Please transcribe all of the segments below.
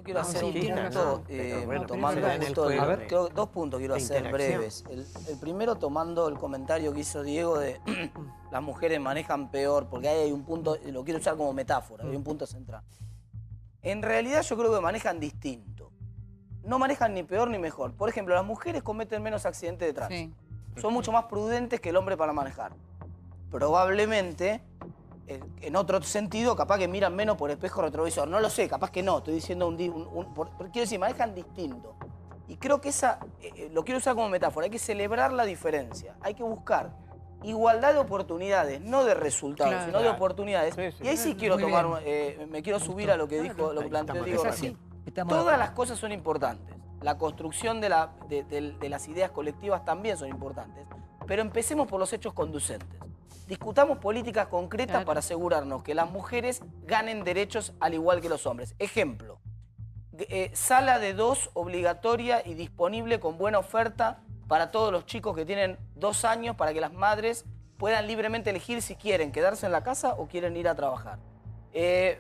Yo quiero hacer un tiene punto, bueno, tomando en el justo juego, creo, dos puntos quiero hacer breves. El primero tomando el comentario que hizo Diego de las mujeres manejan peor, porque ahí hay un punto, lo quiero usar como metáfora, hay un punto central. En realidad yo creo que manejan distinto. No manejan ni peor ni mejor. Por ejemplo, las mujeres cometen menos accidentes de tránsito. Son mucho más prudentes que el hombre para manejar. Probablemente, en otro sentido, capaz que miran menos por espejo retrovisor. No lo sé, capaz que no. Estoy diciendo quiero decir, manejan distinto. Y creo que lo quiero usar como metáfora. Hay que celebrar la diferencia. Hay que buscar igualdad de oportunidades, no de resultados, sino de oportunidades. Y ahí sí quiero tomar, me quiero subir a lo que dijo, lo que planteó Diego recién. Todas las cosas son importantes. La construcción de las ideas colectivas también son importantes. Pero empecemos por los hechos conducentes. Discutamos políticas concretas para asegurarnos que las mujeres ganen derechos al igual que los hombres. Ejemplo, sala de 2 obligatoria y disponible con buena oferta para todos los chicos que tienen 2 años, para que las madres puedan libremente elegir si quieren quedarse en la casa o quieren ir a trabajar.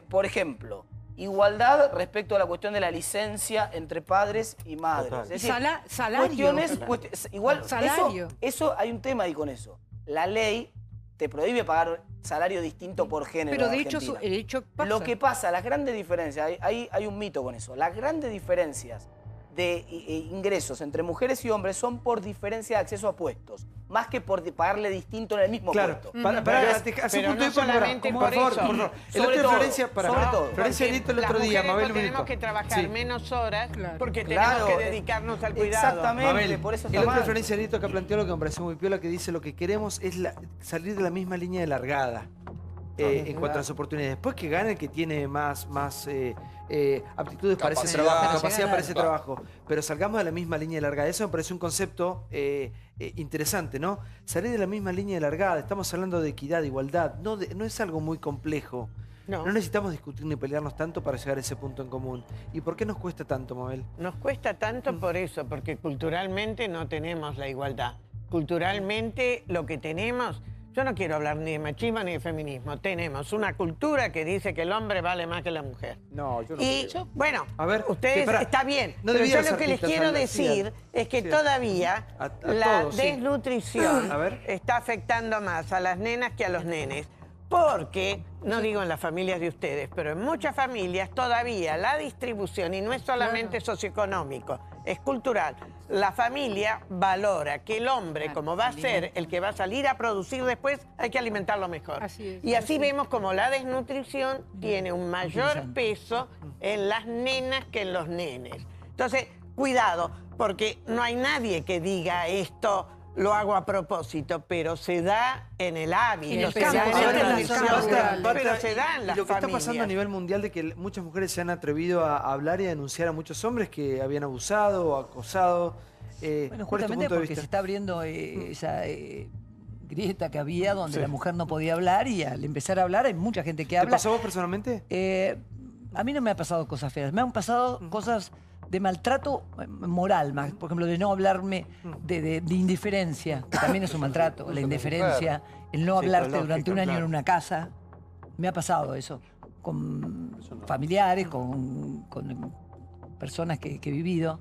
Por ejemplo, igualdad respecto a la cuestión de la licencia entre padres y madres. Es decir, salario. Igual, salario. Eso hay un tema ahí con eso. La ley te prohíbe pagar salario distinto por género. Pero de hecho pasa. Lo que pasa, las grandes diferencias, hay un mito con eso. Las grandes diferencias de ingresos entre mujeres y hombres son por diferencia de acceso a puestos, más que por pagarle distinto en el mismo puesto. Pero no solamente por eso. Florencia Nito el otro día, Mabel, tenemos que trabajar menos horas porque tenemos que dedicarnos al cuidado. Exactamente, Mabel, por eso el está otro mal. Florencia Nito que planteó lo que me pareció muy piola, que dice lo que queremos es salir de la misma línea de largada. En cuanto a las oportunidades. Después que gane el que tiene más aptitudes para ese trabajo, capacidad para ese trabajo. Pero salgamos de la misma línea de largada. Eso me parece un concepto interesante, ¿no? Salir de la misma línea de largada. Estamos hablando de equidad, de igualdad. No es algo muy complejo. No necesitamos discutir ni pelearnos tanto para llegar a ese punto en común. ¿Y por qué nos cuesta tanto, Mabel? Nos cuesta tanto por eso, porque culturalmente no tenemos la igualdad. Culturalmente lo que tenemos... Yo no quiero hablar ni de machismo ni de feminismo. Tenemos una cultura que dice que el hombre vale más que la mujer. No, yo no creo. Bueno, a ver, ustedes está bien. No, pero yo lo que les quiero decir es que todavía la desnutrición está afectando más a las nenas que a los nenes. Porque, no digo en las familias de ustedes, pero en muchas familias todavía la distribución, y no es solamente socioeconómico, es cultural. La familia valora que el hombre, como va a ser el que va a salir a producir después, hay que alimentarlo mejor. Y así vemos como la desnutrición tiene un mayor peso en las nenas que en los nenes. Entonces, cuidado, porque no hay nadie que diga esto lo hago a propósito, pero se da en el hábito, pero se da en las familias. Lo que está pasando a nivel mundial de que muchas mujeres se han atrevido a hablar y a denunciar a muchos hombres que habían abusado o acosado. Bueno, justamente porque se está abriendo esa grieta que había donde la mujer no podía hablar, y al empezar a hablar hay mucha gente que habla. ¿Te pasó a vos personalmente? A mí no me ha pasado cosas feas, me han pasado cosas de maltrato moral, más, por ejemplo, de no hablarme, de indiferencia, que también es un maltrato, la indiferencia, el no hablarte durante un año en una casa. Me ha pasado eso, con familiares, con personas que he vivido,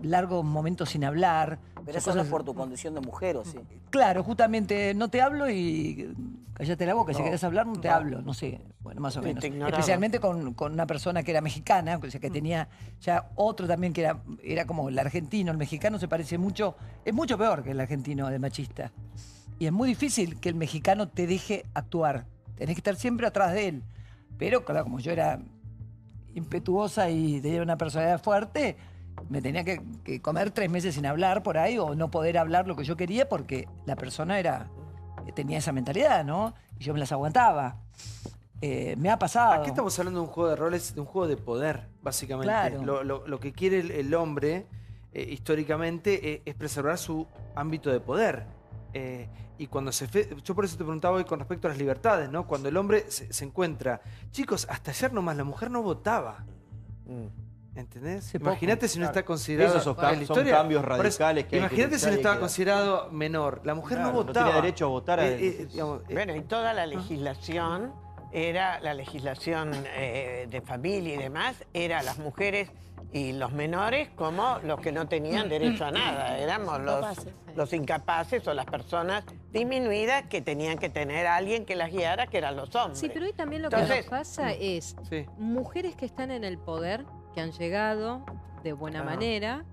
largos momentos sin hablar. Pero eso no es por tu condición de mujer, ¿o sí? Claro, justamente no te hablo y cállate la boca. Si querés hablar, no te hablo. No sé, bueno, más o menos. Especialmente con una persona que era mexicana, o sea, que tenía ya otro también que era como el argentino. El mexicano se parece mucho, es mucho peor que el argentino de machista. Y es muy difícil que el mexicano te deje actuar. Tenés que estar siempre atrás de él. Pero, claro, como yo era impetuosa y tenía una personalidad fuerte, me tenía que comer 3 meses sin hablar por ahí, o no poder hablar lo que yo quería, porque la persona tenía esa mentalidad, ¿no? Y yo me las aguantaba. Me ha pasado. Aquí estamos hablando de un juego de roles, de un juego de poder, básicamente. Claro. Lo que quiere el hombre, históricamente, es preservar su ámbito de poder. Y cuando yo por eso te preguntaba hoy con respecto a las libertades, ¿no? Cuando el hombre se encuentra... Chicos, hasta ayer nomás la mujer no votaba. ¿Entendés? Imagínate si no está considerado... Esos son cambios radicales que imagínate si no estaba considerado menor. La mujer no votaba. No tenía derecho a votar. Bueno, y toda la legislación era la legislación de familia y demás, era las mujeres y los menores como los que no tenían derecho a nada. Éramos los incapaces o las personas disminuidas que tenían que tener a alguien que las guiara, que eran los hombres. Sí, pero hoy también lo que nos pasa es mujeres que están en el poder, que han llegado de buena manera,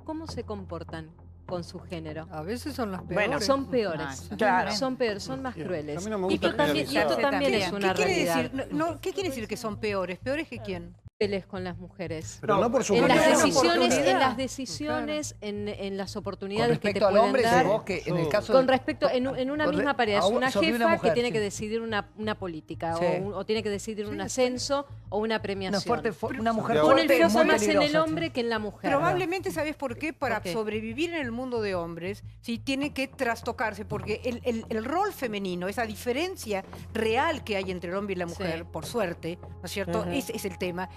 ¿cómo se comportan con su género? A veces son las peores. Bueno, son peores. Claro. Son peores, son más crueles. A mí no me gusta y esto también es una realidad. ¿Qué quiere decir que son peores? ¿Peores que quién? Peles con las mujeres. Pero no por su En las género. decisiones, en las oportunidades que te Con pueden respecto al hombre, dar. vos que en el caso... Con respecto, en una misma pareja, es una sobre una jefa mujer, que tiene sí. que decidir una política Sí. o tiene que decidir un ascenso o una premiación. Una mujer Pone el fuerte peso muy más en el peligrosa. hombre que en la mujer. Probablemente, ¿sabes por qué? Para ¿Por qué? sobrevivir en el mundo de hombres, sí tiene que trastocarse, porque el rol femenino, esa diferencia real que hay entre el hombre y la mujer, Sí. por suerte, ¿no es cierto? Ese es el tema.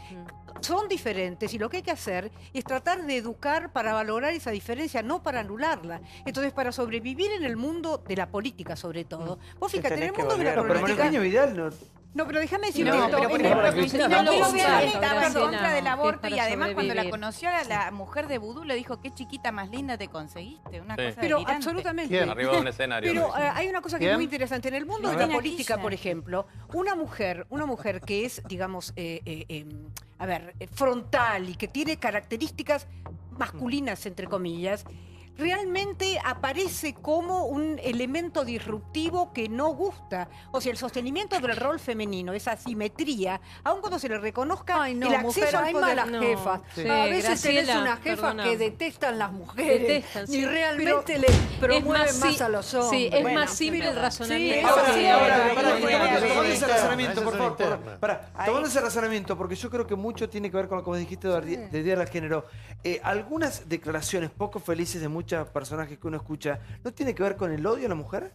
Son diferentes y lo que hay que hacer es tratar de educar para valorar esa diferencia, no para anularla. Entonces, para sobrevivir en el mundo de la política, sobre todo. Vos fíjate, en el mundo de la Pero María política... Eugenia Vidal No, pero déjame decirte No, esto. pero por En ejemplo, el- Cristina en el- lo en usa. el- Estaba en contra del aborto para y además cuando la sobrevivir. conoció a la mujer de Vudú le dijo, qué chiquita más linda te conseguiste. Una cosa Pero delirante. absolutamente. ¿Quién? Arriba de un escenario. Pero lo dice. hay una cosa que es muy interesante. En el mundo de la Cristina política, Kirchner. por ejemplo, una mujer que es, digamos, frontal y que tiene características masculinas, entre comillas, realmente aparece como un elemento disruptivo que no gusta. O sea, el sostenimiento del rol femenino, esa asimetría, aun cuando se le reconozca el acceso al hay poder. malas No. jefas. Sí. A veces Graciela, tenés una jefa perdona. que detestan las mujeres Detestan, y sí. realmente Pero le promueven es más a los hombres. Sí, es Bueno, más simple el razonamiento. eso Ahora, sí, tomando ese razonamiento, por favor. interna. Tomando ese razonamiento, porque yo creo que mucho tiene que ver con lo que vos dijiste de Día del Género. Algunas declaraciones poco felices de muchas personajes que uno escucha, ¿no tiene que ver con el odio a la mujer?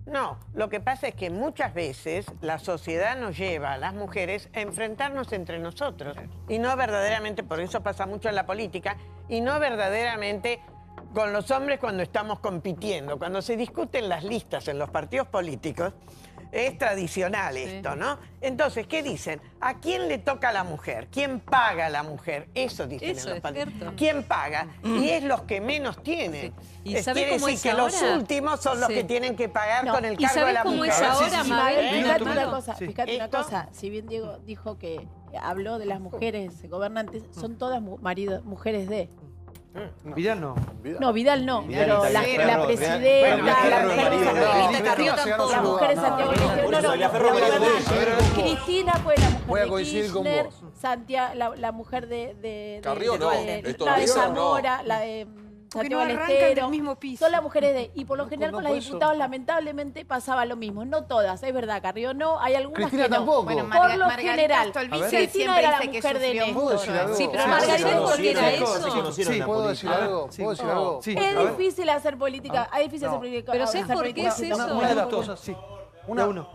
No, lo que pasa es que muchas veces la sociedad nos lleva a las mujeres a enfrentarnos entre nosotros. Y no verdaderamente, por eso pasa mucho en la política, y no verdaderamente con los hombres cuando estamos compitiendo. Cuando se discuten las listas en los partidos políticos, es tradicional esto, ¿no? Entonces, ¿qué dicen? ¿A quién le toca a la mujer? ¿Quién paga a la mujer? Eso dicen Eso en los es partidos. cierto. ¿Quién paga? Y es los que menos tienen. ¿Y sabés Quiere cómo decir es que los ahora? últimos son los Sí. que tienen que pagar con el ¿Y cargo de sabés la cómo mujer. es ahora, Mabel? Fíjate una Claro. cosa, fíjate una Esto- cosa. Si bien Diego dijo que habló de las mujeres gobernantes, son todas mujeres de. Vidal no. No, Vidal no, Vidal pero está la, bien, la Ferro, presidenta, Vidal, la Ferro, mujer marido de- las mujeres Santiago del Estero, no, Sonia Ferro, marido de- Cristina fue la mujer Voy a de coincidir con Kirchner, vos. Santiago, la mujer de Carrió, no. Esto la de Carrió, Zamora, la de Porque Santiago no del arrancan del Estero. mismo piso. Son las mujeres de. Y por lo general con las por eso. diputadas, lamentablemente, pasaba lo mismo. No todas, es verdad, Carrió no, hay algunas Cristina que no. tampoco. Bueno, Por lo Margarita general. Stolbizer Cristina siempre era la dice que mujer de sufrió Néstor. ¿Puedo decir algo? Sí, pero Sí, Margarita sí, ¿por qué era sí, eso? Se conocieron en la ¿Puedo política. decir algo? Sí. ¿Puedo decir algo? Sí, Es a ver. difícil hacer política, es difícil hacer política. Pero hacer ¿sabes por qué política es sin eso? Una de las Punto. cosas, Sí. una,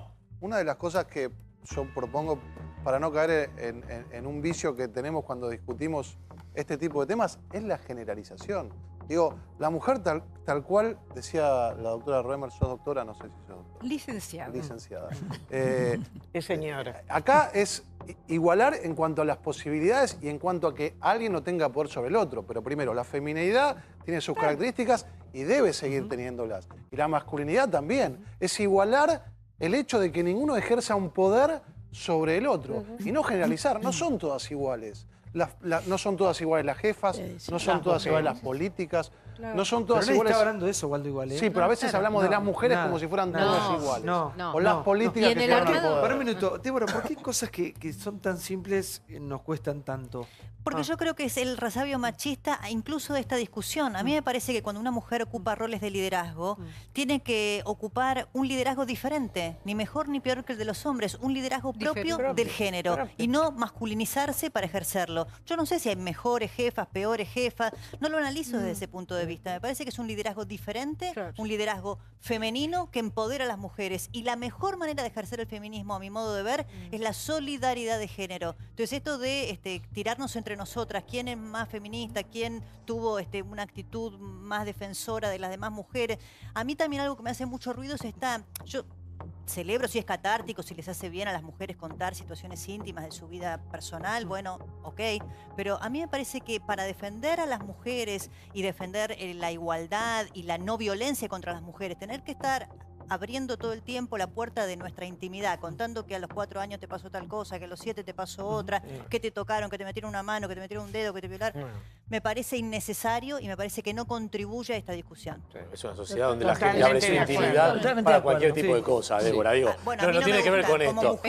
una de las cosas que yo propongo para no caer en un vicio que tenemos cuando discutimos este tipo de temas es la generalización. Digo, la mujer tal cual, decía la doctora Roemer, sos doctora, no sé si sos doctora. Licenciado. Licenciada. Sí, señora. Acá es igualar en cuanto a las posibilidades y en cuanto a que alguien no tenga poder sobre el otro. Pero primero, la femineidad tiene sus características y debe seguir teniéndolas. Y la masculinidad también. Es igualar el hecho de que ninguno ejerza un poder sobre el otro. Y no generalizar, no son todas iguales. No son todas iguales las jefas, no son todas iguales las políticas, no son Pero todas nadie iguales... está hablando de eso, Waldo, igual, ¿eh? Sí, pero a veces hablamos de las mujeres como si fueran todas iguales. o las políticas Y en que el llevan al armado- poder. Para un minuto, Débora, ¿por qué cosas que son tan simples nos cuestan tanto? Porque yo creo que es el resabio machista incluso de esta discusión. A mí me parece que cuando una mujer ocupa roles de liderazgo, tiene que ocupar un liderazgo diferente, ni mejor ni peor que el de los hombres, un liderazgo propio del género y no masculinizarse para ejercerlo. Yo no sé si hay mejores jefas, peores jefas, no lo analizo desde ese punto de vista. Me parece que es un liderazgo diferente, un liderazgo femenino que empodera a las mujeres. Y la mejor manera de ejercer el feminismo, a mi modo de ver, es la solidaridad de género. Entonces esto de tirarnos entre nosotras, quién es más feminista, quién tuvo una actitud más defensora de las demás mujeres. A mí también algo que me hace mucho ruido es celebro si es catártico, si les hace bien a las mujeres contar situaciones íntimas de su vida personal, bueno, ok. Pero a mí me parece que para defender a las mujeres y defender la igualdad y la no violencia contra las mujeres, tener que estar abriendo todo el tiempo la puerta de nuestra intimidad, contando que a los 4 años te pasó tal cosa, que a los 7 te pasó otra, que te tocaron, que te metieron una mano, que te metieron un dedo, que te violaron, me parece innecesario y me parece que no contribuye a esta discusión. Es una sociedad donde la gente abre su intimidad para cualquier tipo de cosa, Débora. Digo, no tiene que ver con esto.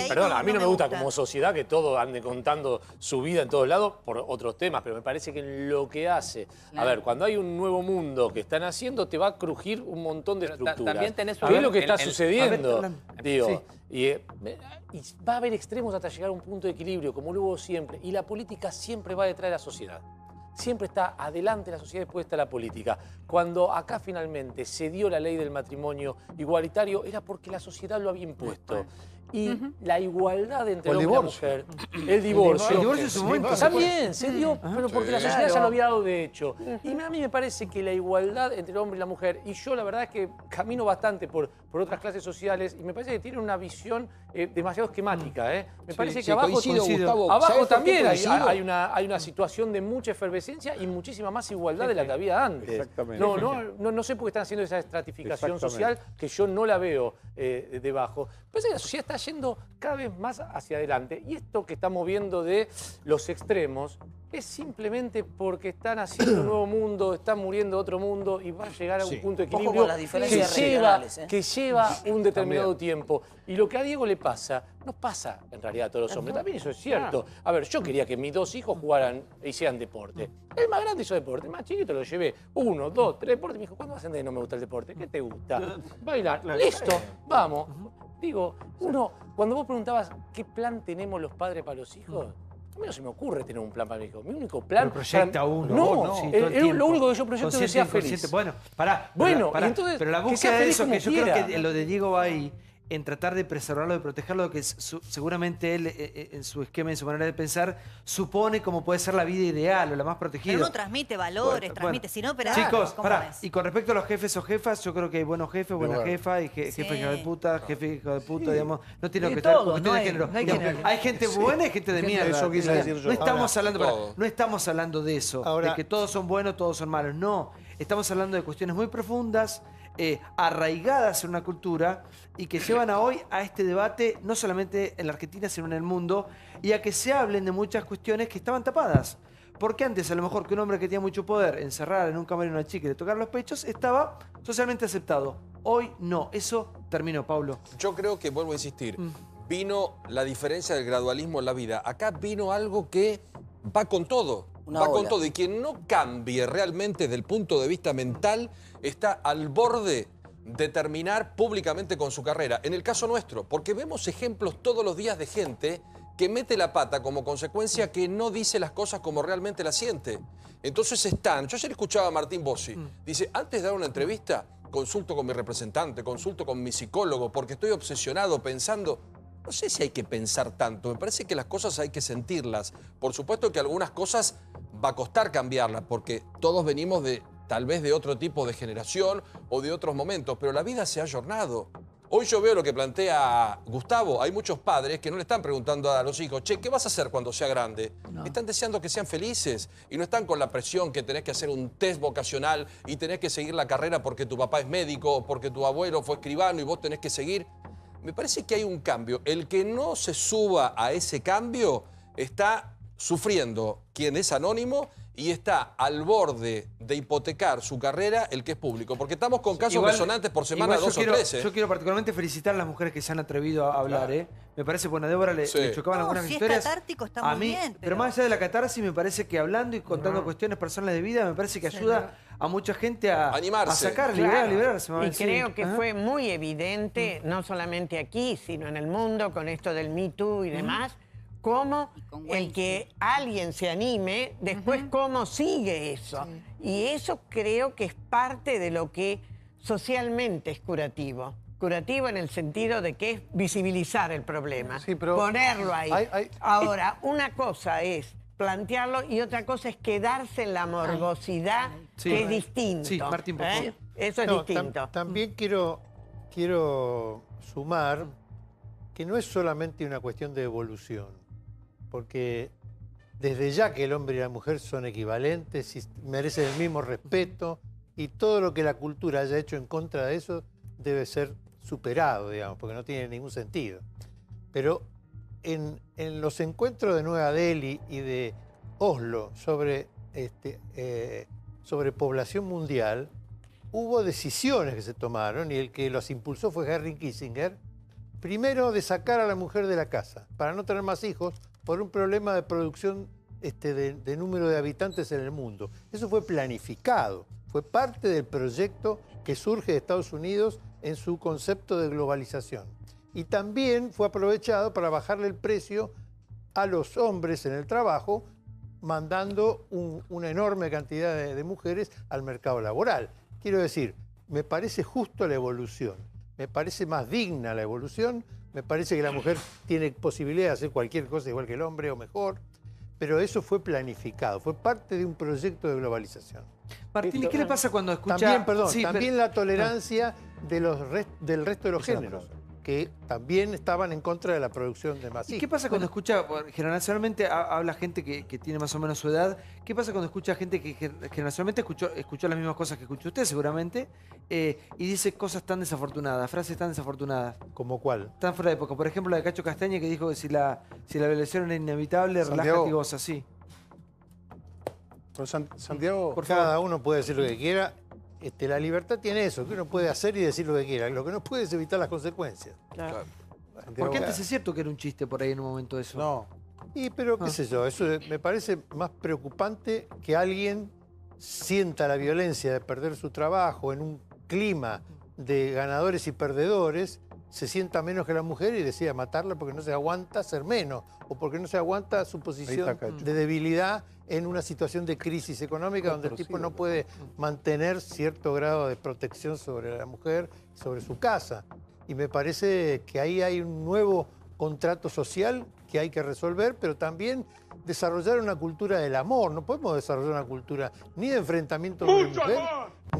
Perdón, a mí no me gusta como sociedad que todos anden contando su vida en todos lados por otros temas, pero me parece que en lo que hace, a ver, cuando hay un nuevo mundo que están haciendo, te va a crujir un montón de estructuras. También tenés ¿Qué es lo que está sucediendo? Digo, sí. y va a haber extremos hasta llegar a un punto de equilibrio, como lo hubo siempre. Y la política siempre va detrás de la sociedad. Siempre está adelante la sociedad y después está la política. Cuando acá finalmente se dio la ley del matrimonio igualitario, era porque la sociedad lo había impuesto. Y la igualdad entre el hombre y la mujer, el divorcio. El divorcio es un momento. También se dio, pero porque la sociedad ya lo había dado de hecho. Y a mí me parece que la igualdad entre el hombre y la mujer, y yo la verdad es que camino bastante por otras clases sociales, y me parece que tiene una visión demasiado esquemática. Me parece que abajo, abajo también hay una situación de mucha efervescencia y muchísima más igualdad de la que había antes. Exactamente. No sé por qué están haciendo esa estratificación social que yo no la veo debajo. Parece que la sociedad está yendo cada vez más hacia adelante. Y esto que estamos viendo de los extremos es simplemente porque están haciendo un nuevo mundo, están muriendo otro mundo y va a llegar a un punto de equilibrio que lleva un determinado tiempo. Y lo que a Diego le pasa, nos pasa en realidad a todos los hombres. También eso es cierto. A ver, yo quería que mis 2 hijos jugaran e hicieran deporte. El más grande hizo deporte, el más chiquito lo llevé 1, 2, 3 deportes. Me dijo, ¿cuándo vas a entender que no me gusta el deporte? ¿Qué te gusta? Bailar. Listo, vamos. Digo, cuando vos preguntabas qué plan tenemos los padres para los hijos, a mí no se me ocurre tener un plan para mi hijo. Mi único plan... Pero proyecta uno. No, lo único que yo proyecto es que sea feliz. Bueno, pará. Entonces, pero la búsqueda de eso, que yo creo que lo de Diego va ahí, en tratar de preservarlo, de protegerlo, que seguramente él, en su esquema, en su manera de pensar, supone cómo puede ser la vida ideal o la más protegida. Pero uno transmite valores, transmite, si no, pero chicos, pará, y con respecto a los jefes o jefas, yo creo que hay buenos jefes, buenas jefas, y jefe hija de puta, jefe hijo de puta, digamos, no tiene que estar cuestión de género. Hay gente buena y gente de mierda. Eso quise decir yo. No estamos hablando de eso, de que todos son buenos, todos son malos, no. Estamos hablando de cuestiones muy profundas, arraigadas en una cultura y que llevan a hoy a este debate, no solamente en la Argentina, sino en el mundo, y a que se hablen de muchas cuestiones que estaban tapadas. Porque antes, a lo mejor, que un hombre que tenía mucho poder encerrar en un camerino a una chica y le tocar los pechos, estaba socialmente aceptado. Hoy no. Eso terminó, Pablo. Yo creo que, vuelvo a insistir, vino la diferencia del gradualismo en la vida. Acá vino algo que va con todo. Va con todo. Y quien no cambie realmente desde el punto de vista mental está al borde de terminar públicamente con su carrera. En el caso nuestro, porque vemos ejemplos todos los días de gente que mete la pata como consecuencia que no dice las cosas como realmente las siente. Entonces yo ayer escuchaba a Martín Bossi, dice, antes de dar una entrevista, consulto con mi representante, consulto con mi psicólogo, porque estoy obsesionado pensando... No sé si hay que pensar tanto, me parece que las cosas hay que sentirlas. Por supuesto que algunas cosas va a costar cambiarlas, porque todos venimos tal vez de otro tipo de generación o de otros momentos, pero la vida se ha ayornado. Hoy yo veo lo que plantea Gustavo, hay muchos padres que no le están preguntando a los hijos, che, ¿qué vas a hacer cuando sea grande? No. Están deseando que sean felices y no están con la presión que tenés que hacer un test vocacional y tenés que seguir la carrera porque tu papá es médico o porque tu abuelo fue escribano y vos tenés que seguir. Me parece que hay un cambio. El que no se suba a ese cambio está sufriendo quien es anónimo y está al borde de hipotecar su carrera el que es público. Porque estamos con casos resonantes por semana, 2 o 3. Yo quiero particularmente felicitar a las mujeres que se han atrevido a hablar. Me parece, bueno, a Débora le chocaban algunas historias. Si es catártico, está muy bien. Pero más allá de la catarsis, me parece que hablando y contando cuestiones personales de vida, me parece que ayuda a mucha gente a animarse, a sacar, a liberarse. Y creo que fue muy evidente, no solamente aquí, sino en el mundo, con esto del Me Too y demás, cómo el que alguien se anime, después cómo sigue eso. Y eso creo que es parte de lo que socialmente es curativo. Curativo en el sentido de que es visibilizar el problema, ponerlo ahí. Ahora, una cosa es plantearlo y otra cosa es quedarse en la morbosidad, que es distinto. Sí, Martín, por favor. Eso es distinto. También quiero quiero sumar que no es solamente una cuestión de evolución, porque desde ya que el hombre y la mujer son equivalentes y merecen el mismo respeto, y todo lo que la cultura haya hecho en contra de eso debe ser superado, digamos, porque no tiene ningún sentido. Pero en los encuentros de Nueva Delhi y de Oslo sobre población mundial, hubo decisiones que se tomaron, y el que los impulsó fue Henry Kissinger, primero de sacar a la mujer de la casa, para no tener más hijos, por un problema de producción de número de habitantes en el mundo. Eso fue planificado, fue parte del proyecto que surge de Estados Unidos en su concepto de globalización. Y también fue aprovechado para bajarle el precio a los hombres en el trabajo, mandando una enorme cantidad de mujeres al mercado laboral. Quiero decir, me parece justo la evolución, me parece más digna la evolución, me parece que la mujer tiene posibilidad de hacer cualquier cosa igual que el hombre o mejor, pero eso fue planificado, fue parte de un proyecto de globalización. Martín, ¿y qué le pasa cuando escucha...? También, perdón, también la tolerancia del resto de los géneros, que también estaban en contra de la producción de más hijos. ¿Y qué pasa cuando escucha, generalmente habla gente que tiene más o menos su edad, qué pasa cuando escucha gente que generalmente escuchó las mismas cosas que escuchó usted seguramente, y dice cosas tan desafortunadas, frases tan desafortunadas? ¿Como cuál? Tan fuera de época. Por ejemplo, la de Cacho Castaña, que dijo que si la violación era inevitable, relájate y goza, sí. Pero Santiago... Por cada uno puede decir lo que quiera. La libertad tiene eso, que uno puede hacer y decir lo que quiera. Lo que no puede es evitar las consecuencias. Claro. Porque antes es cierto que era un chiste por ahí en un momento eso. No. Pero qué sé yo, eso me parece más preocupante que alguien sienta la violencia de perder su trabajo en un clima de ganadores y perdedores, se sienta menos que la mujer y decida matarla porque no se aguanta ser menos o porque no se aguanta su posición de debilidad en una situación de crisis económica donde el tipo no puede mantener cierto grado de protección sobre la mujer, sobre su casa. Y me parece que ahí hay un nuevo contrato social que hay que resolver, pero también desarrollar una cultura del amor. No podemos desarrollar una cultura ni de enfrentamiento hombre-mujer,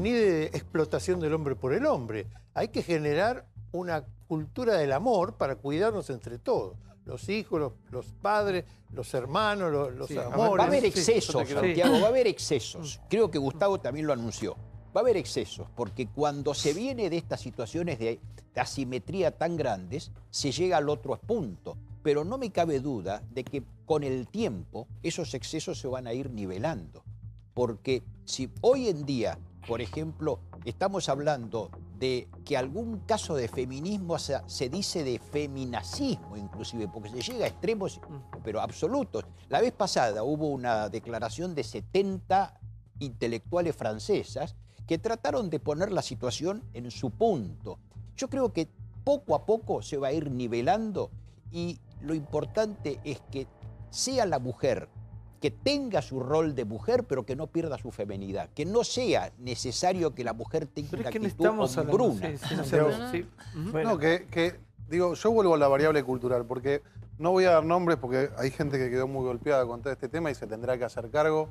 ni de explotación del hombre por el hombre. Hay que generar una cultura del amor para cuidarnos entre todos. Los hijos, los padres, los hermanos, los amores. Va a haber excesos, Santiago, va a haber excesos. Creo que Gustavo también lo anunció. Va a haber excesos, porque cuando se viene de estas situaciones de asimetría tan grandes, se llega al otro punto. Pero no me cabe duda de que con el tiempo esos excesos se van a ir nivelando. Porque si hoy en día, por ejemplo, estamos hablando de que algún caso de feminismo se dice de feminacismo inclusive, porque se llega a extremos, pero absolutos. La vez pasada hubo una declaración de 70 intelectuales francesas que trataron de poner la situación en su punto. Yo creo que poco a poco se va a ir nivelando y lo importante es que sea la mujer que tenga su rol de mujer, pero que no pierda su feminidad. Que no sea necesario que la mujer tenga una actitud hombruna. Digo, yo vuelvo a la variable cultural, porque no voy a dar nombres porque hay gente que quedó muy golpeada con todo este tema y se tendrá que hacer cargo.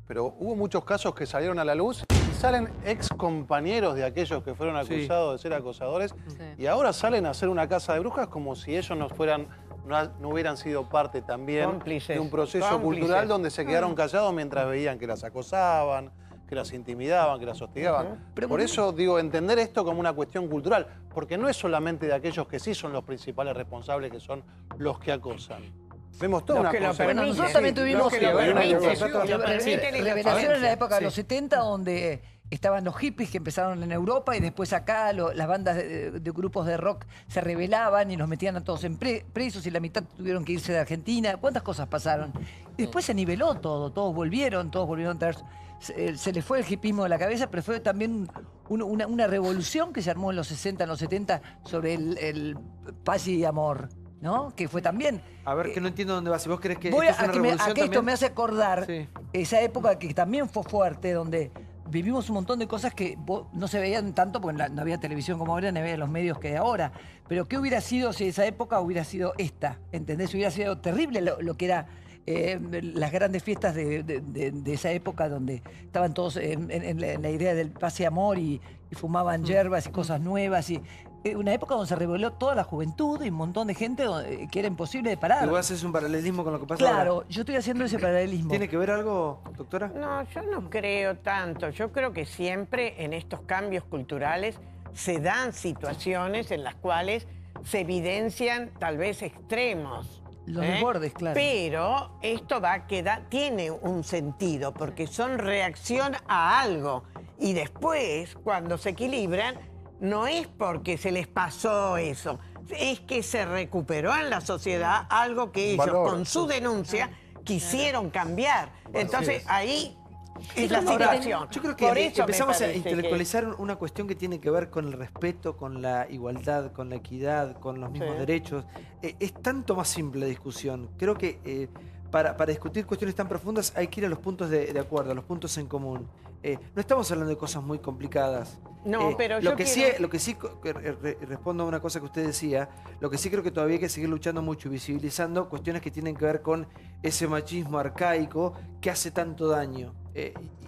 Pero hubo muchos casos que salieron a la luz y salen ex compañeros de aquellos que fueron acusados de ser acosadores y ahora salen a hacer una casa de brujas como si ellos no hubieran sido parte también de un proceso cultural donde se quedaron callados mientras veían que las acosaban, que las intimidaban, que las hostigaban. Por eso digo, entender esto como una cuestión cultural, porque no es solamente de aquellos que sí son los principales responsables, que son los que acosan. Vemos toda una cosa. Bueno, nosotros también tuvimos revelaciones en la época de los 70 donde estaban los hippies que empezaron en Europa y después acá las bandas de grupos de rock se rebelaban y nos metían a todos en presos y la mitad tuvieron que irse de Argentina. ¿Cuántas cosas pasaron? Y después se niveló todo, todos volvieron a traer... Se les fue el hippismo de la cabeza, pero fue también una revolución que se armó en los 60, en los 70 sobre el paz y amor. ¿No? Que fue también... A ver, que no entiendo dónde vas. Si vos crees que esto es una revolución también... Esto me hace acordar esa época que también fue fuerte, donde vivimos un montón de cosas que no se veían tanto, porque no había televisión como ahora, ni había los medios que hay ahora. Pero ¿qué hubiera sido si esa época hubiera sido esta? ¿Entendés? Hubiera sido terrible lo que era las grandes fiestas de esa época donde estaban todos en la idea del paz y amor y fumaban hierbas y cosas nuevas. Y una época donde se reveló toda la juventud y un montón de gente que era imposible de parar. ¿Y vos haces un paralelismo con lo que pasa Claro, ahora? yo estoy haciendo ese paralelismo. ¿Tiene que ver algo, doctora? No, yo no creo tanto. Yo creo que siempre en estos cambios culturales se dan situaciones en las cuales se evidencian tal vez extremos. Los desbordes, claro. Pero esto tiene un sentido, porque son reacción a algo. Y después, cuando se equilibran, no es porque se les pasó eso, es que se recuperó en la sociedad algo que ellos, con su denuncia, quisieron cambiar. Entonces, ahí es la situación. Yo creo que empezamos a intelectualizar una cuestión que tiene que ver con el respeto, con la igualdad, con la equidad, con los mismos derechos. Es tanto más simple la discusión. Creo que para discutir cuestiones tan profundas hay que ir a los puntos de acuerdo, a los puntos en común. No estamos hablando de cosas muy complicadas. No, pero lo que sí respondo a una cosa que usted decía, lo que sí creo que todavía hay que seguir luchando mucho y visibilizando cuestiones que tienen que ver con ese machismo arcaico que hace tanto daño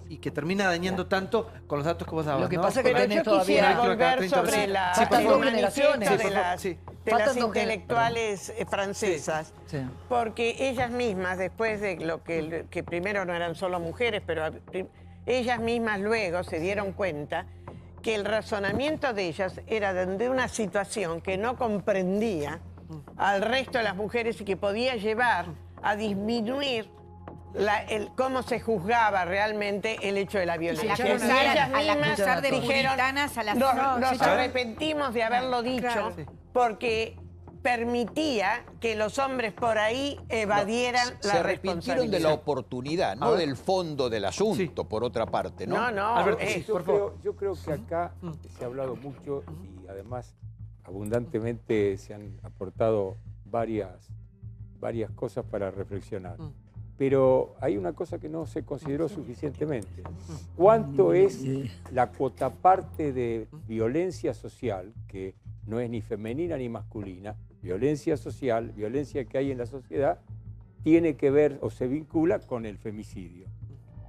y que termina dañando tanto con los datos que vos dabas. Lo que pasa es que tenés todavía volver sobre el manifiesto de las intelectuales francesas, porque ellas mismas, después de lo que primero no eran solo mujeres, pero ellas mismas luego se dieron cuenta que el razonamiento de ellas era de una situación que no comprendía al resto de las mujeres y que podía llevar a disminuir cómo se juzgaba realmente el hecho de la violencia. Y ellas mismas dijeron, nos arrepentimos de haberlo dicho porque permitía que los hombres por ahí evadieran la responsabilidad. Se arrepintieron de la oportunidad, no del fondo del asunto, por otra parte, ¿no? No, Alberto, yo creo que acá se ha hablado mucho y además abundantemente se han aportado varias cosas para reflexionar. Pero hay una cosa que no se consideró suficientemente. ¿Cuánto es la cuotaparte de violencia social, que no es ni femenina ni masculina, violencia social, violencia que hay en la sociedad, tiene que ver o se vincula con el femicidio?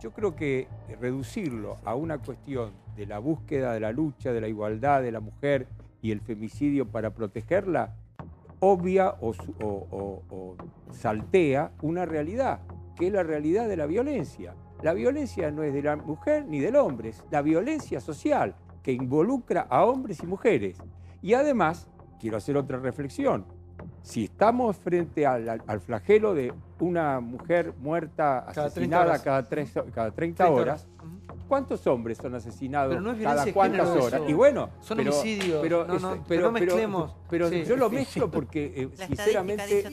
Yo creo que reducirlo a una cuestión de la búsqueda de la lucha, de la igualdad de la mujer y el femicidio para protegerla, obvia o saltea una realidad, que es la realidad de la violencia. La violencia no es de la mujer ni del hombre, es la violencia social que involucra a hombres y mujeres. Y además, quiero hacer otra reflexión. Si estamos frente al flagelo de una mujer muerta, asesinada cada 30 horas, ¿cuántos hombres son asesinados cada cuántas horas? Y bueno, son homicidios. Pero no mezclemos. Pero yo lo mezclo porque, sinceramente,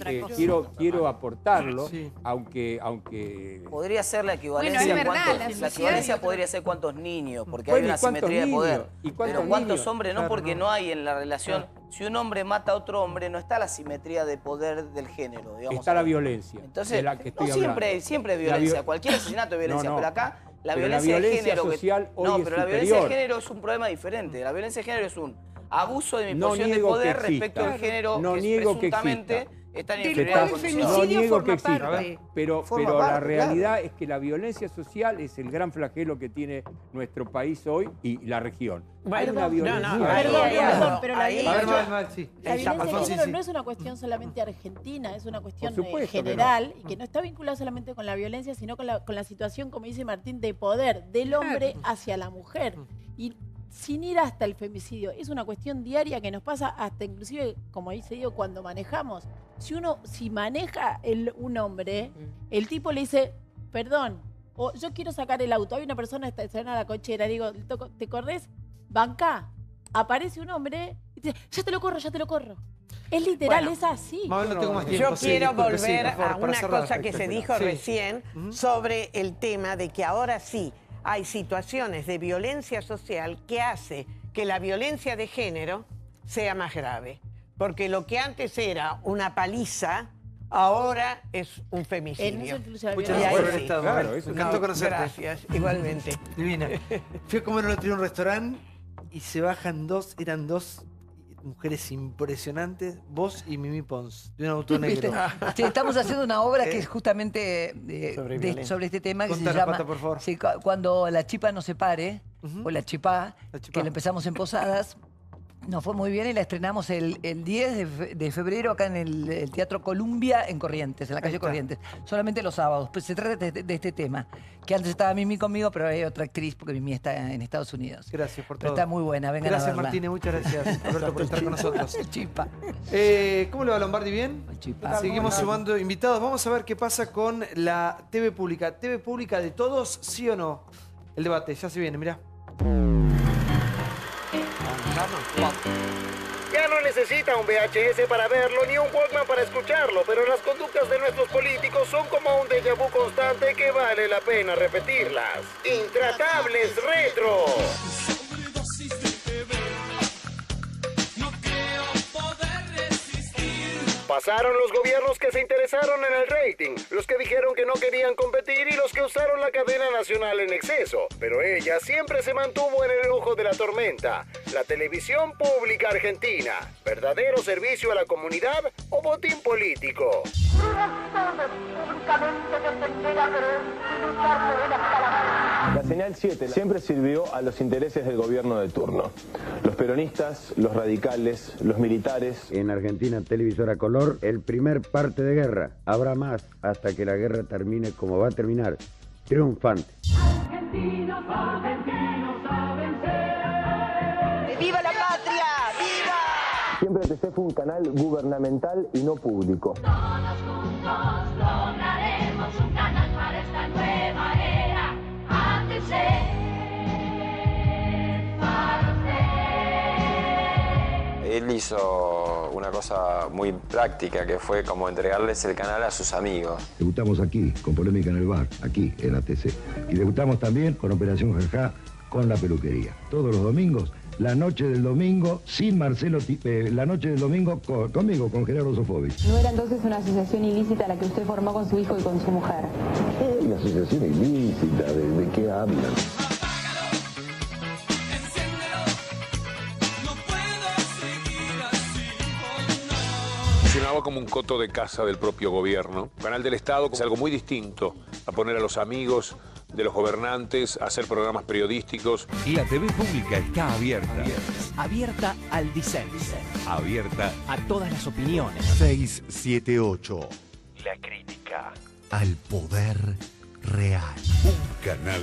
quiero aportarlo, aunque... Podría ser la equivalencia. Bueno, es verdad, la equivalencia podría ser cuántos niños, porque hay una asimetría de poder. Pero cuántos hombres, no, porque no hay en la relación... Si un hombre mata a otro hombre, no está la simetría de poder del género, digamos. Está la violencia. Entonces, de la que estoy hablando. Siempre hay violencia. Cualquier asesinato es violencia, pero acá la violencia de género... social hoy no, es pero la superior. violencia de género es un problema diferente. La violencia de género es un abuso de mi posición de poder respecto al género que presuntamente está en inferioridad condicional. No niego que exista, pero la realidad es que la violencia social es el gran flagelo que tiene nuestro país hoy y la región. Hay una violencia. Perdón, pero la violencia de género no es una cuestión solamente argentina, es una cuestión general y que no está vinculada solamente con la violencia, sino con la situación, como dice Martín, de poder del hombre hacia la mujer. Y sin ir hasta el femicidio, es una cuestión diaria que nos pasa hasta inclusive, como dice Diego, cuando manejamos. Si maneja un hombre, el tipo le dice, perdón, o yo quiero sacar el auto, hay una persona estacionada a la cochera, digo, ¿te corres? Banca, aparece un hombre y dice, ya te lo corro. Es literal, es así. Yo quiero volver a una cosa que se dijo recién sobre el tema de que ahora sí hay situaciones de violencia social que hace que la violencia de género sea más grave. Porque lo que antes era una paliza, ahora es un femicidio. Muchas gracias por haber estado. Claro, me encantó conocerte. Gracias, igualmente. Divina. Fui a comer el otro día a un restaurante y se bajan dos, eran dos mujeres impresionantes, vos y Mimi Pons, de un autor negro. Sí, estamos haciendo una obra que es justamente sobre este tema que Contanos, se llama Pata, por favor. Sí, Cuando la chipa no se pare, o la chipá, que la empezamos en Posadas. Nos fue muy bien y la estrenamos el 10 de febrero acá en el Teatro Columbia en Corrientes, en la calle Corrientes. Solamente los sábados. Pues se trata de este tema. Que antes estaba Mimi conmigo, pero hay otra actriz porque Mimi está en Estados Unidos. Gracias por pero todo. Está muy buena, vengan gracias, a verla. Martínez, muchas gracias, Alberto, por estar con nosotros. Chipa. ¿Cómo le va, Lombardi? ¿Bien? Chipa. Seguimos sumando invitados. Vamos a ver qué pasa con la TV pública. ¿TV pública de todos, sí o no? El debate, ya se viene, mirá. Ya no necesita un VHS para verlo ni un Walkman para escucharlo, pero las conductas de nuestros políticos son como un déjà vu constante que vale la pena repetirlas. Intratables Retro. Pasaron los gobiernos que se interesaron en el rating, los que dijeron que no querían competir y los que usaron la cadena nacional en exceso. Pero ella siempre se mantuvo en el ojo de la tormenta. La televisión pública argentina. ¿Verdadero servicio a la comunidad o botín político? La señal 7 siempre sirvió a los intereses del gobierno de turno. Los peronistas, los radicales, los militares. En Argentina, televisora color, el primer parte de guerra. Habrá más hasta que la guerra termine como va a terminar, triunfante. Argentinos, argentinos a vencer. ¡Viva la patria! ¡Viva! Siempre TC fue un canal gubernamental y no público. Todos juntos lograremos un canal para esta nueva era. Él hizo una cosa muy práctica, que fue como entregarles el canal a sus amigos. Debutamos aquí, con Polémica en el Bar, aquí en ATC. Y debutamos también con Operación Jajá, con la peluquería. Todos los domingos, la noche del domingo, sin Marcelo Tipe, la noche del domingo conmigo, con Gerardo Sofovich. ¿No era entonces una asociación ilícita la que usted formó con su hijo y con su mujer? Una asociación ilícita, ¿de qué hablan? Funcionaba como un coto de casa del propio gobierno. El canal del Estado es algo muy distinto a poner a los amigos de los gobernantes a hacer programas periodísticos. La TV pública está abierta. Abierta al disenso. Abierta a todas las opiniones. 678. La crítica. Al poder real. Un canal.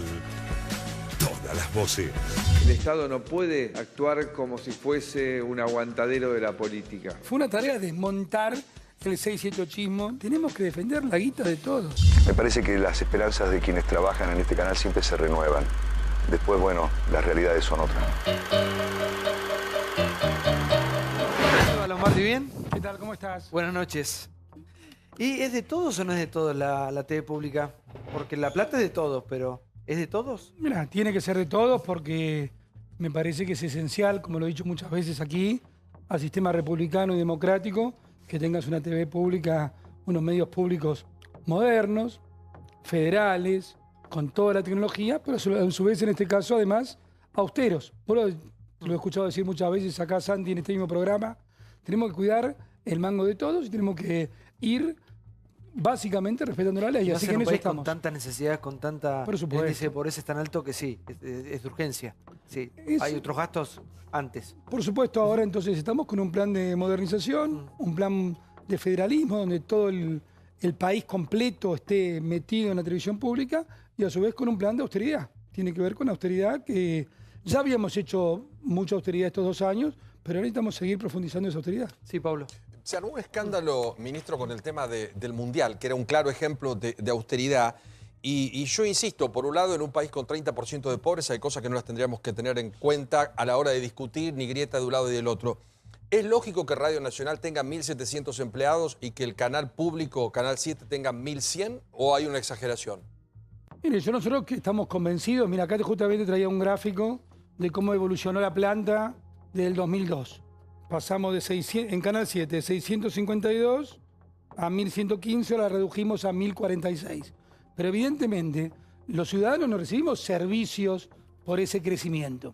Todas las voces. El Estado no puede actuar como si fuese un aguantadero de la política. Fue una tarea desmontar el 678ismo. Tenemos que defender la guita de todos. Me parece que las esperanzas de quienes trabajan en este canal siempre se renuevan. Después, bueno, las realidades son otras. Hola, Lombardi, ¿bien? ¿Qué tal? ¿Cómo estás? Buenas noches. ¿Y es de todos o no es de todos la TV pública? Porque La Plata es de todos, pero ¿es de todos? Mira, tiene que ser de todos porque me parece que es esencial, como lo he dicho muchas veces aquí, al sistema republicano y democrático, que tengas una TV pública, unos medios públicos modernos, federales, con toda la tecnología, pero a su vez, en este caso, además, austeros. Vos lo he escuchado decir muchas veces acá, Santi, en este mismo programa. Tenemos que cuidar el mango de todos y tenemos que ir básicamente respetando la ley. Así que en eso estamos. Con tantas necesidades, con tanta... Por supuesto. El índice de pobreza es tan alto que sí, es de urgencia. Sí, hay otros gastos antes. Por supuesto, ahora entonces estamos con un plan de modernización, un plan de federalismo, donde todo el país completo esté metido en la televisión pública y a su vez con un plan de austeridad. Tiene que ver con austeridad que ya habíamos hecho mucha austeridad estos 2 años, pero ahora necesitamos seguir profundizando esa austeridad. Sí, Pablo. Se armó un escándalo, ministro, con el tema del Mundial, que era un claro ejemplo de austeridad. Y yo insisto, por un lado, en un país con 30% de pobres hay cosas que no las tendríamos que tener en cuenta a la hora de discutir, ni grieta de un lado y del otro. ¿Es lógico que Radio Nacional tenga 1.700 empleados y que el canal público, Canal 7, tenga 1.100 o hay una exageración? Mire, nosotros que estamos convencidos, mira, acá justamente traía un gráfico de cómo evolucionó la planta del 2002. Pasamos de 600, en Canal 7, de 652 a 1.115, ahora redujimos a 1.046. Pero evidentemente los ciudadanos no recibimos servicios por ese crecimiento.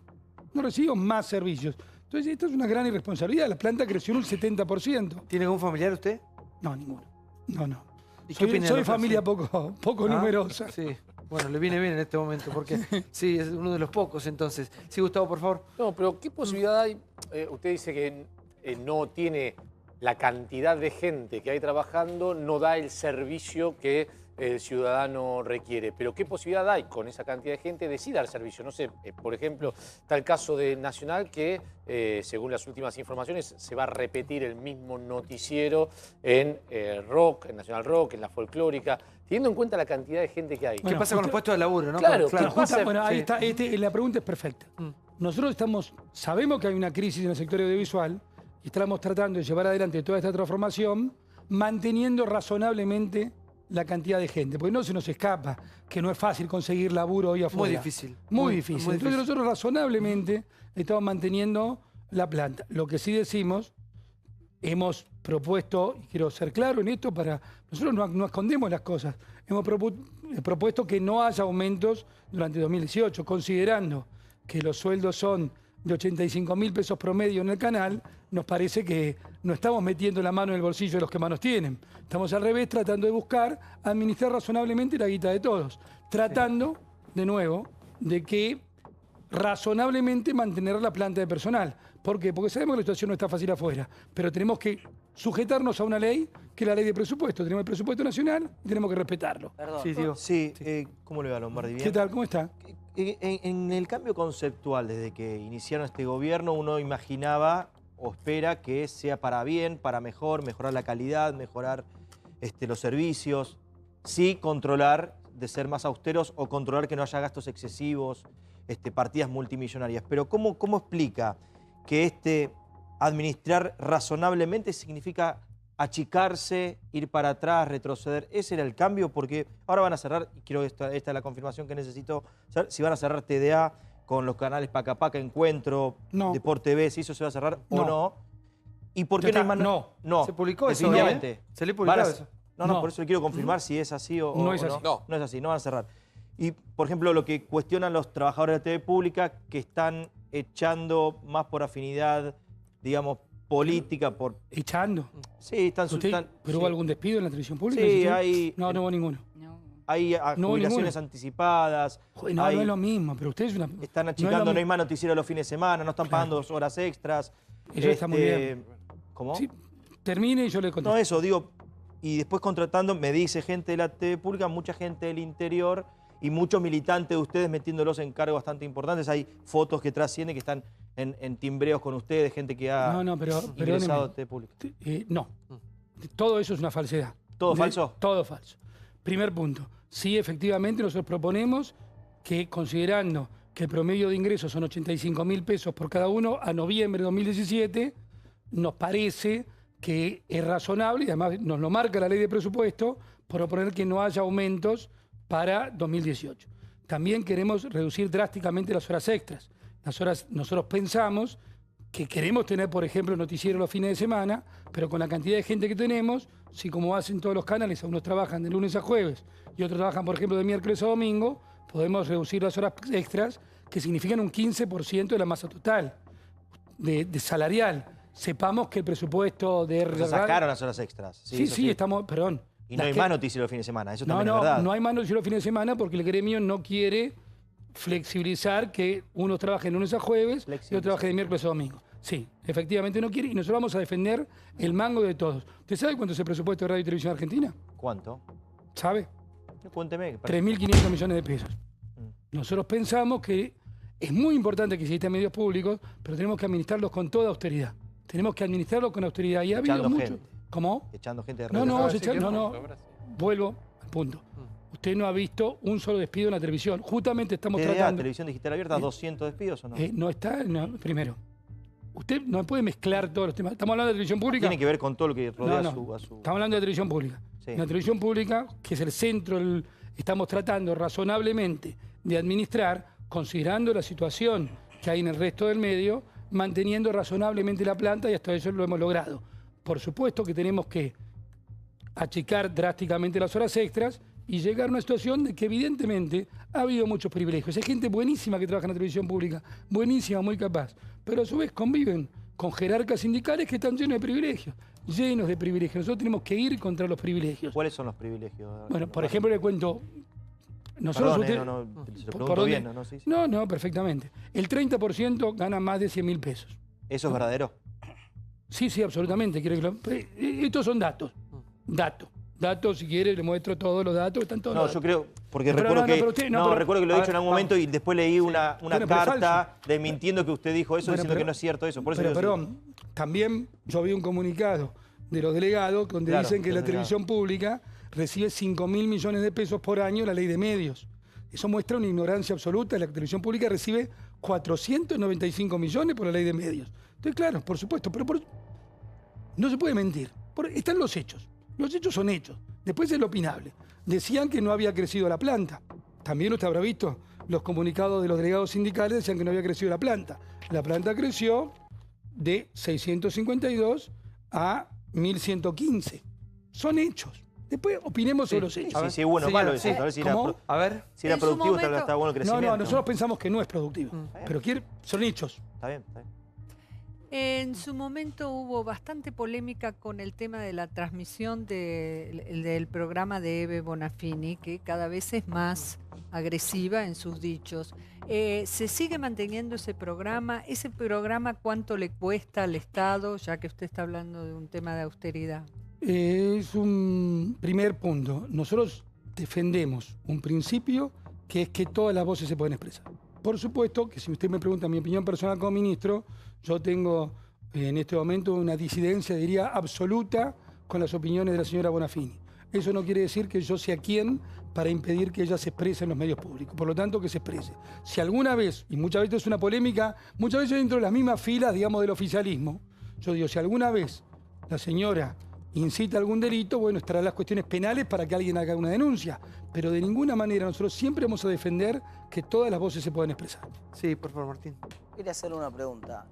No recibimos más servicios. Entonces, esto es una gran irresponsabilidad. La planta creció en un 70%. ¿Tiene algún familiar usted? No, ninguno. No. ¿Y qué opina? Soy familia poco numerosa. Sí. Bueno, le viene bien en este momento, porque sí, es uno de los pocos, entonces. Sí, Gustavo, por favor. No, pero ¿qué posibilidad hay? Usted dice que no tiene la cantidad de gente que hay trabajando, no da el servicio que el ciudadano requiere. Pero ¿qué posibilidad hay con esa cantidad de gente de sí dar servicio? No sé, por ejemplo, está el caso de Nacional que, según las últimas informaciones, se va a repetir el mismo noticiero en Rock, en Nacional Rock, en la Folclórica, teniendo en cuenta la cantidad de gente que hay. ¿Qué pasa con los puestos de laburo? ¿No? Claro. Bueno, ahí está, la pregunta es perfecta. Nosotros sabemos que hay una crisis en el sector audiovisual y estamos tratando de llevar adelante toda esta transformación manteniendo razonablemente la cantidad de gente, porque no se nos escapa que no es fácil conseguir laburo hoy afuera. Muy difícil. Muy difícil. Entonces nosotros razonablemente estamos manteniendo la planta. Lo que sí decimos, hemos propuesto, y quiero ser claro en esto, nosotros no escondemos las cosas, hemos propuesto que no haya aumentos durante 2018, considerando que los sueldos son de 85.000 pesos promedio en el canal, nos parece que no estamos metiendo la mano en el bolsillo de los que más nos tienen. Estamos al revés tratando de buscar administrar razonablemente la guita de todos. Tratando, de nuevo, de que razonablemente mantener la planta de personal. ¿Por qué? Porque sabemos que la situación no está fácil afuera, pero tenemos que sujetarnos a una ley, que es la ley de presupuesto. Tenemos el presupuesto nacional y tenemos que respetarlo. Perdón. Sí, Diego. ¿Cómo le va, Lombardi? ¿Bien? ¿Qué tal? ¿Cómo está? En el cambio conceptual, desde que iniciaron este gobierno, uno imaginaba o espera que sea para bien, para mejorar la calidad, mejorar los servicios, sí controlar de ser más austeros o controlar que no haya gastos excesivos, partidas multimillonarias. Pero ¿cómo explica que administrar razonablemente significa achicarse, ir para atrás, retroceder? ¿Ese era el cambio? Porque ahora van a cerrar, y quiero esta es la confirmación que necesito, si van a cerrar TDA con los canales Paca Paca, Encuentro, Deporte TV, si eso se va a cerrar o no. ¿Y por qué no hay más? No. ¿Se publicó eso? Definitivamente. ¿Se le publicó eso? No, por eso le quiero confirmar si es así o no. No es así. No es así, no van a cerrar. Y, por ejemplo, lo que cuestionan los trabajadores de la TV pública, que están echando más por afinidad, digamos, política, por... ¿Echando? Sí, están... ¿Pero hubo algún despido en la televisión pública? Sí, hay... No hubo ninguno. Hay jubilaciones anticipadas. No es lo mismo, pero ustedes... Están achicando, no hay más noticiero los fines de semana, no están pagando 2 horas extras. Eso está muy bien. ¿Cómo? Sí, termine y yo le contesto. No, eso, digo... Y después contratando, me dice gente de la TV pública, mucha gente del interior y muchos militantes de ustedes metiéndolos en cargos bastante importantes. Hay fotos que trascienden que están en timbreos con ustedes, gente que ha ingresado a TV pública. No, todo eso es una falsedad. ¿Todo falso? Todo falso. Primer punto. Sí, efectivamente, nosotros proponemos que, considerando que el promedio de ingresos son 85.000 pesos por cada uno a noviembre de 2017, nos parece que es razonable, y además nos lo marca la ley de presupuesto, proponer que no haya aumentos para 2018. También queremos reducir drásticamente las horas extras. Nosotros pensamos que queremos tener, por ejemplo, noticiero los fines de semana, pero con la cantidad de gente que tenemos, si como hacen todos los canales, unos trabajan de lunes a jueves y otros trabajan, por ejemplo, de miércoles a domingo, podemos reducir las horas extras, que significan un 15% de la masa total de salarial. Sepamos que el presupuesto de... Se sacaron las horas extras. Sí, estamos... Perdón. Y no hay más noticiero los fines de semana, eso también es verdad. No hay más noticiero los fines de semana porque el gremio no quiere flexibilizar que uno trabaje de lunes a jueves y otro trabaje de miércoles a domingo. Sí, efectivamente no quiere y nosotros vamos a defender el mango de todos. ¿Usted sabe cuánto es el presupuesto de Radio y Televisión Argentina? ¿Cuánto? ¿Sabe? Cuénteme. 3.500 millones de pesos. Nosotros pensamos que es muy importante que existan medios públicos, pero tenemos que administrarlos con toda austeridad. Tenemos que administrarlos con austeridad. Y ha habido mucho... ¿Cómo? Echando gente de No. Vuelvo al punto. Usted no ha visto un solo despido en la televisión. Justamente estamos tratando... ¿Televisión digital abierta, 200 despidos o no? No está... primero, usted no puede mezclar todos los temas. Estamos hablando de televisión pública... Tiene que ver con todo lo que rodea a su... Estamos hablando de televisión pública. Sí. La televisión pública, que es el centro, estamos tratando razonablemente de administrar, considerando la situación que hay en el resto del medio, manteniendo razonablemente la planta y hasta eso lo hemos logrado. Por supuesto que tenemos que achicar drásticamente las horas extras y llegar a una situación de que evidentemente ha habido muchos privilegios. Hay gente buenísima que trabaja en la televisión pública, buenísima, muy capaz, pero a su vez conviven con jerarcas sindicales que están llenos de privilegios. Nosotros tenemos que ir contra los privilegios. ¿Cuáles son los privilegios? Bueno, por ejemplo, le cuento... Nosotros se lo pregunto bien, ¿no? Sí, sí. No, perfectamente. El 30% gana más de 100.000 pesos. ¿Eso es verdadero? Sí, absolutamente. Estos son datos. Datos, si quiere, le muestro todos los datos. Están todos yo creo, porque recuerdo que lo he dicho en algún momento y después leí una carta desmintiendo que usted dijo eso, diciendo que no es cierto eso. Por eso perdón, también yo vi un comunicado de los delegados donde dicen que la televisión pública recibe 5.000 millones de pesos por año la ley de medios. Eso muestra una ignorancia absoluta. La televisión pública recibe 495 millones por la ley de medios. Entonces, claro, por supuesto, pero no se puede mentir. Están los hechos. Los hechos son hechos. Después es lo opinable. Decían que no había crecido la planta. También usted habrá visto los comunicados de los delegados sindicales, decían que no había crecido la planta. La planta creció de 652 a 1.115. Son hechos. Después opinemos sobre los hechos. Sí, bueno, malo eso. A ver si era productivo, está bueno el crecimiento. No, nosotros pensamos que no es productivo. Pero son hechos. Está bien. En su momento hubo bastante polémica con el tema de la transmisión del programa de Eve Bonafini, que cada vez es más agresiva en sus dichos. ¿Se sigue manteniendo ese programa? ¿Ese programa cuánto le cuesta al Estado, ya que usted está hablando de un tema de austeridad? Es un primer punto. Nosotros defendemos un principio que es que todas las voces se pueden expresar. Por supuesto que si usted me pregunta mi opinión personal como ministro, yo tengo en este momento una disidencia, diría, absoluta con las opiniones de la señora Bonafini. Eso no quiere decir que yo sea quien para impedir que ella se exprese en los medios públicos. Por lo tanto, que se exprese. Si alguna vez, y muchas veces es una polémica, muchas veces dentro de las mismas filas, digamos, del oficialismo, yo digo, si alguna vez la señora incita algún delito, bueno, estarán las cuestiones penales para que alguien haga una denuncia. Pero de ninguna manera nosotros siempre vamos a defender que todas las voces se puedan expresar. Sí, por favor, Martín. Quería hacerle una pregunta.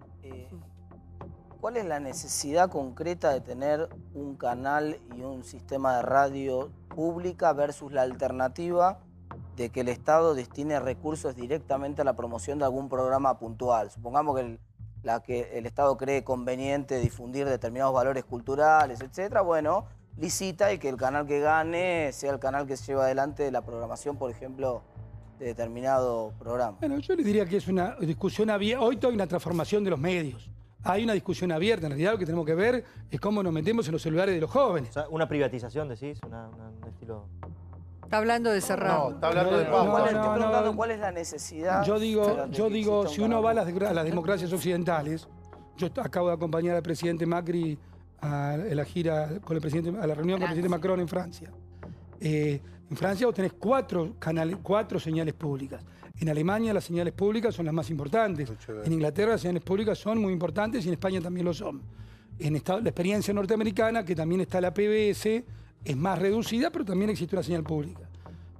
¿Cuál es la necesidad concreta de tener un canal y un sistema de radio pública versus la alternativa de que el Estado destine recursos directamente a la promoción de algún programa puntual? Supongamos que el Estado cree conveniente difundir determinados valores culturales, etcétera, bueno, licita y que el canal que gane sea el canal que se lleva adelante la programación, por ejemplo, de determinado programa. Bueno, yo le diría que es una discusión abierta. Hoy hay una transformación de los medios. Hay una discusión abierta. En realidad lo que tenemos que ver es cómo nos metemos en los celulares de los jóvenes. O sea, una privatización, decís, un estilo... Está hablando de cerrar. No, está hablando de preguntando cuál es la necesidad. Yo digo, si uno va a las democracias occidentales, yo acabo de acompañar al presidente Macri a la gira con el presidente, a la reunión con el presidente Macron en Francia. En Francia vos tenés cuatro señales públicas. En Alemania las señales públicas son las más importantes. En Inglaterra las señales públicas son muy importantes y en España también lo son. La experiencia norteamericana, que también está la PBS, es más reducida, pero también existe una señal pública.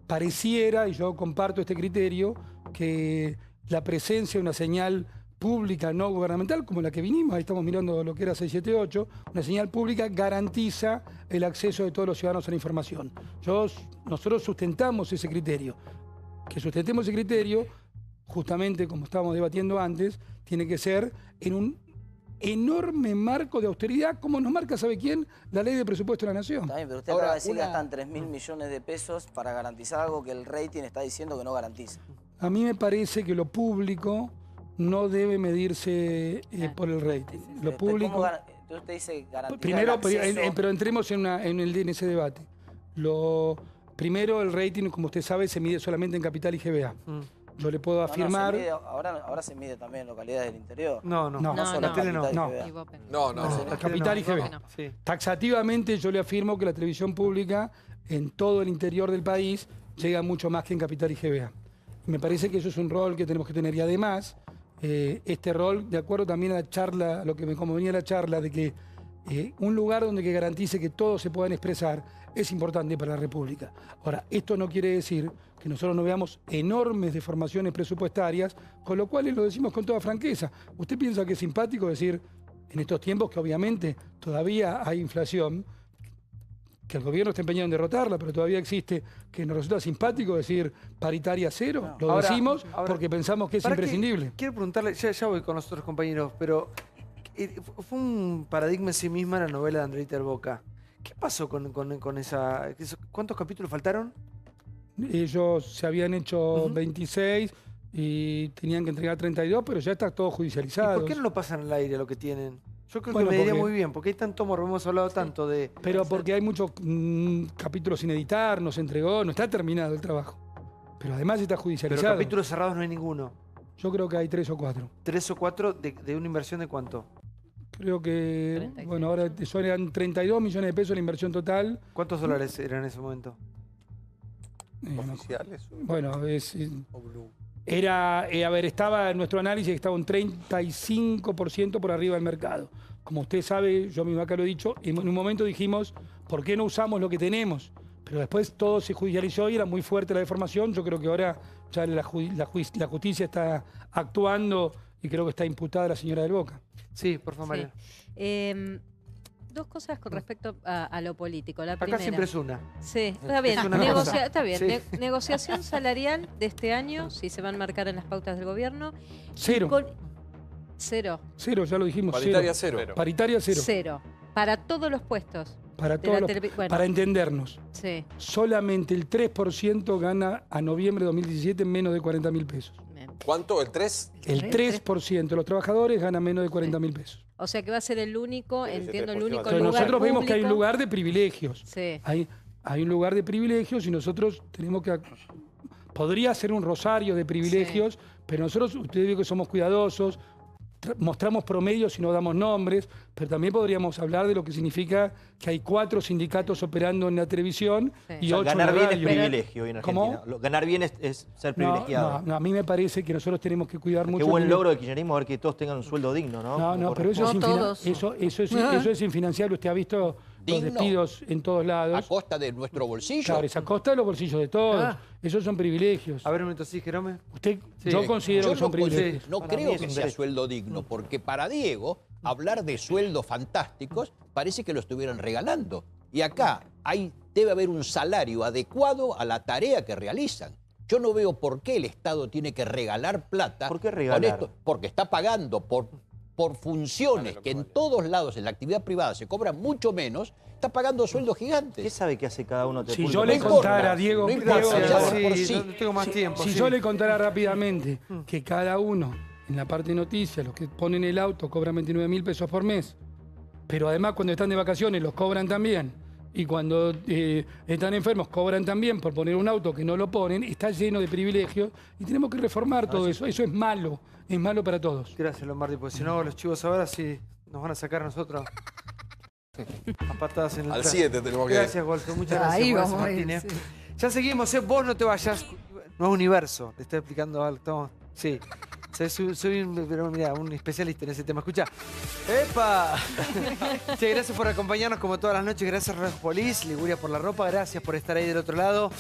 Pareciera, y yo comparto este criterio, que la presencia de una señal pública no gubernamental, como la que vinimos, ahí estamos mirando lo que era 678, una señal pública garantiza el acceso de todos los ciudadanos a la información. Nosotros sustentamos ese criterio. Que sustentemos ese criterio, justamente como estábamos debatiendo antes, tiene que ser en un enorme marco de austeridad, como nos marca, ¿sabe quién? La ley de presupuesto de la Nación. Está bien, pero usted acaba de decir que gastan 3.000 millones de pesos para garantizar algo que el rating está diciendo que no garantiza. A mí me parece que lo público no debe medirse por el rating. Lo público... Entonces usted dice garantizar primero, el acceso... pero entremos en ese debate. Primero, el rating, como usted sabe, se mide solamente en Capital y GBA. Yo le puedo afirmar... ahora se mide también en localidades del interior. No. Capital y GBA. Sí. Taxativamente yo le afirmo que la televisión pública en todo el interior del país llega mucho más que en Capital y GBA. Me parece que eso es un rol que tenemos que tener. Y además, este rol, de acuerdo también a la charla, lo que me convenía la charla, de que un lugar donde que garantice que todos se puedan expresar es importante para la República. Ahora, esto no quiere decir que nosotros no veamos enormes deformaciones presupuestarias, con lo cual lo decimos con toda franqueza. ¿Usted piensa que es simpático decir, en estos tiempos que obviamente todavía hay inflación, que el gobierno está empeñado en derrotarla, pero todavía existe, que nos resulta simpático decir paritaria cero. Lo decimos porque pensamos que es imprescindible. Quiero preguntarle, ya voy con los otros compañeros, pero fue un paradigma en sí misma la novela de Andreita del Boca. ¿Qué pasó con esa? ¿Cuántos capítulos faltaron? Ellos se habían hecho 26 y tenían que entregar 32, pero ya está todo judicializado. ¿Y por qué no lo pasan al aire lo que tienen? Yo creo que me diría muy bien, porque hay tanto morbo, hemos hablado tanto de... Pero porque hay muchos capítulos sin editar, no se entregó, no está terminado el trabajo. Pero además está judicializado. Pero capítulos cerrados no hay ninguno. Yo creo que hay 3 o 4. ¿3 o 4 de una inversión de cuánto? Creo que, 36. Bueno, ahora eran 32 millones de pesos la inversión total. ¿Cuántos dólares eran en ese momento? ¿Oficiales? Bueno, estaba en nuestro análisis, estaba un 35% por arriba del mercado. Como usted sabe, yo mismo acá lo he dicho, en un momento dijimos, ¿por qué no usamos lo que tenemos? Pero después todo se judicializó y era muy fuerte la deformación. Yo creo que ahora ya la justicia está actuando y creo que está imputada la señora del Boca. Sí, por favor, María. Dos cosas con respecto a lo político. La Acá primera, siempre es una. Sí, está bien. Está bien. Sí. Negociación salarial de este año, si se van a marcar en las pautas del gobierno. Cero. Cero. Cero, ya lo dijimos. Paritaria cero. Paritaria cero. Cero. Para todos los puestos. Para entendernos. Sí. Solamente el 3% gana a noviembre de 2017 menos de 40.000 pesos. ¿Cuánto? ¿El 3? El 3% de los trabajadores ganan menos de 40.000 pesos. O sea que va a ser el único, entiendo, el único lugar nosotros público. Vemos que hay un lugar de privilegios. Sí. Hay un lugar de privilegios y nosotros tenemos que... Podría ser un rosario de privilegios, pero nosotros, ustedes ven que somos cuidadosos, mostramos promedios y no damos nombres, pero también podríamos hablar de lo que significa que hay 4 sindicatos operando en la televisión y 8 ganar en la bien radio. es privilegio en Argentina. ¿Cómo? Ganar bien es ser privilegiado. No, a mí me parece que nosotros tenemos que cuidar mucho. Qué buen logro de kirchnerismo ver que todos tengan un sueldo digno, ¿no? No, pero eso es infinanciable. Usted ha visto los despidos en todos lados. A costa de nuestro bolsillo. Claro, es a costa de los bolsillos de todos. Esos son privilegios. A ver un momento, sí, Jerome. Yo considero que son privilegios. No creo que sea sueldo digno, porque para Diego, hablar de sueldos fantásticos parece que lo estuvieran regalando. Y acá debe haber un salario adecuado a la tarea que realizan. Yo no veo por qué el Estado tiene que regalar plata. ¿Por qué regalar? Con esto, porque está pagando por funciones que en todos lados, en la actividad privada, se cobran mucho menos, está pagando sueldos gigantes. ¿Qué sabe que hace cada uno? Si yo le contara, Diego, no tengo más tiempo. Si yo le contara rápidamente que cada uno, en la parte de noticias, los que ponen el auto cobran 29.000 pesos por mes, pero además cuando están de vacaciones los cobran también, y cuando están enfermos cobran también por poner un auto que no lo ponen, está lleno de privilegios y tenemos que reformar todo eso. Eso es malo para todos. Gracias, Lombardi, porque si no los chivos ahora sí nos van a sacar a nosotros a patadas en el Al 7 tenemos que... Gracias, Wolfo, muchas gracias. Martínez. Ya seguimos, vos no te vayas. Nuevo universo, te estoy explicando algo. Sí. Soy un especialista en ese tema. Escucha. ¡Epa! Che, gracias por acompañarnos como todas las noches. Gracias, Red Police, Liguria por la ropa. Gracias por estar ahí del otro lado.